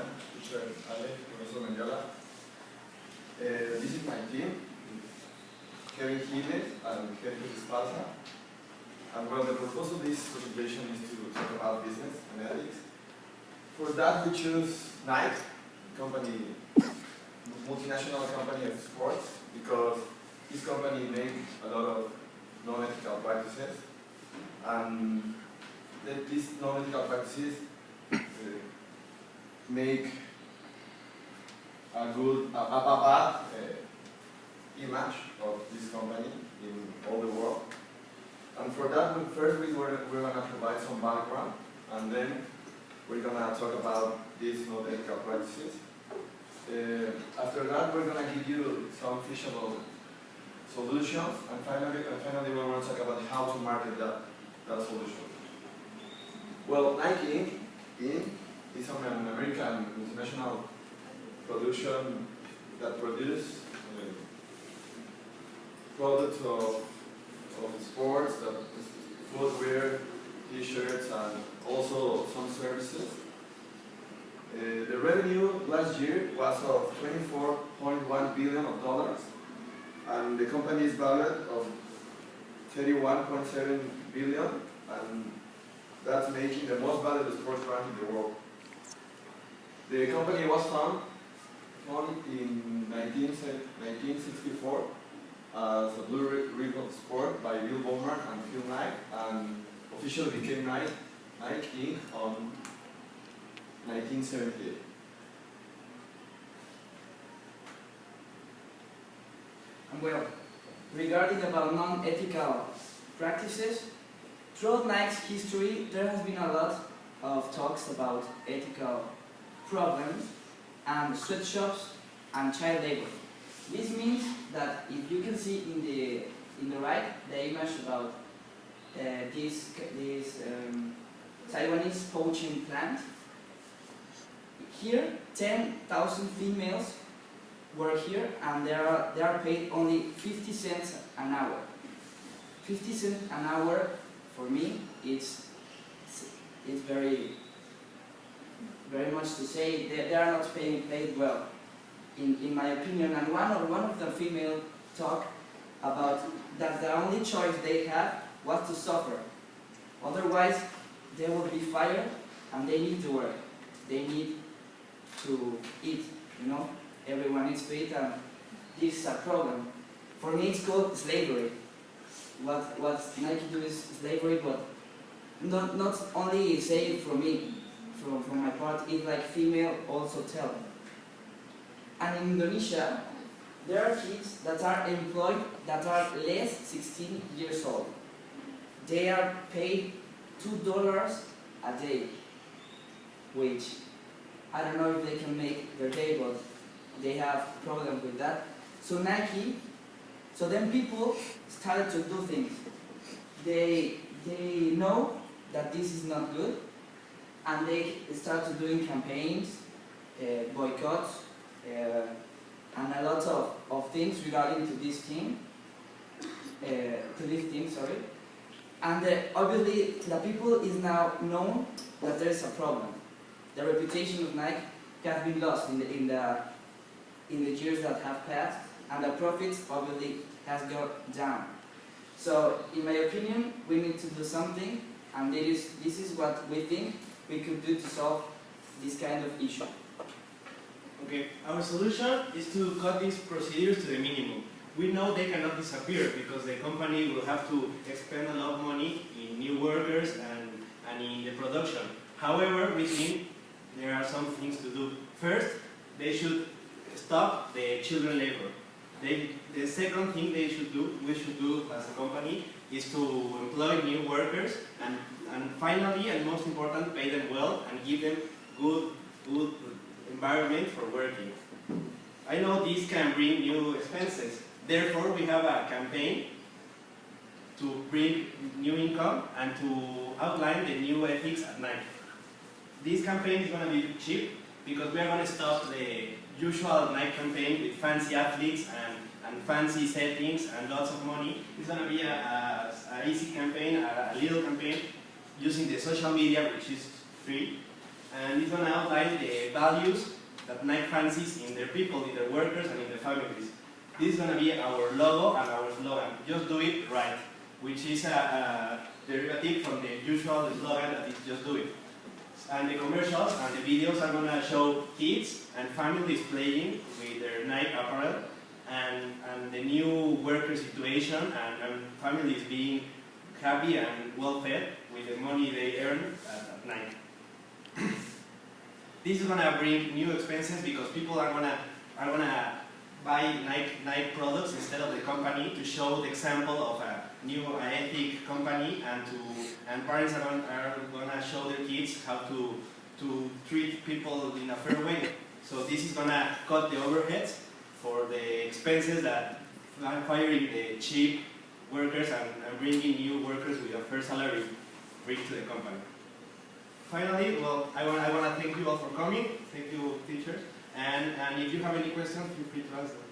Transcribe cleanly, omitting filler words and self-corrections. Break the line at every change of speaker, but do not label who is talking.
time, teacher Ale, Professor Mengala. This is my team, Kevin Giles and Kevin Esparza. And well, the purpose of this presentation is to talk about business and ethics. For that, we choose Nike, company, multinational company of sports, because this company makes a lot of non-ethical practices, and that these non-ethical practices make a bad image of this company in all the world. And for that, first we're going to provide some background, and then we're going to talk about these non-ethical practices. After that, we're going to give you some feasible solutions, and finally we're going to talk about how to market that solution. Well, Nike Inc. is an American multinational production that produces products of sports, footwear, t-shirts, and also some services. The revenue last year was of $24.1 billion, and the company is valued of $31.7 billion, and that's making the most valuable sports brand in the world. The company was founded in 1964 as a blue ribbon sport by Bill Bowman and Phil Knight, and officially became Nike Inc. on 1978.
And well, regarding about non-ethical practices, throughout Nike's history, there has been a lot of talks about ethical problems and sweatshops and child labor. This means that if you can see in the right the image about this Taiwanese poaching plant, here 10,000 females work here, and they are paid only 50 cents an hour. 50 cents an hour for me, it's very much to say. They are not paid well, in my opinion. And one of the female talk about that the only choice they had was to suffer. Otherwise, they will be fired, and they need to work. They need to eat. Everyone needs to eat, and this is a problem. For me, it's called slavery. What Nike do is slavery, but not only say it from me, from my part, it's like female also tell. And in Indonesia, there are kids that are employed that are less 16 years old. They are paid $2 a day, which I don't know if they can make their day, but they have problems with that. So then people started to do things. They know that this is not good, and they started doing campaigns, boycotts, and a lot of things regarding to this team, sorry. And obviously, the people is now known that there is a problem. The reputation of Nike has been lost in the years that have passed, and the profits obviously has gone down. So, in my opinion, we need to do something, and this is what we think we could do to solve this kind of issue.
Okay, our solution is to cut these procedures to the minimum. We know they cannot disappear because the company will have to expend a lot of money in new workers and in the production. However, we think there are some things to do. First, they should stop the children labor. The second thing we should do as a company, is to employ new workers, and finally, and most important, pay them well and give them good environment for working. I know this can bring new expenses. Therefore, we have a campaign to bring new income and to outline the new ethics at Nike. This campaign is going to be cheap because we are going to stop the usual Nike campaign with fancy athletes and fancy settings and lots of money. It's going to be a easy campaign, a little campaign using the social media, which is free. and it's going to outline the values that Nike fancies in their people, in their workers, and in their families. This is going to be our logo and our slogan, just do it right, which is a derivative from the usual slogan that is just do it. And the commercials and the videos are going to show kids and families playing with their Nike apparel, and the new worker situation, and families being happy and well fed with the money they earn at Nike. This is going to bring new expenses because people are going to buy Nike products instead of the company, to show the example of a new ethic company, and parents are going to show their kids how to treat people in a fair way. So this is going to cut the overheads for the expenses that firing the cheap workers and bringing new workers with a fair salary bring to the company. Finally, well, I want to thank you all for coming. Thank you, teachers. And if you have any questions, feel free to ask them.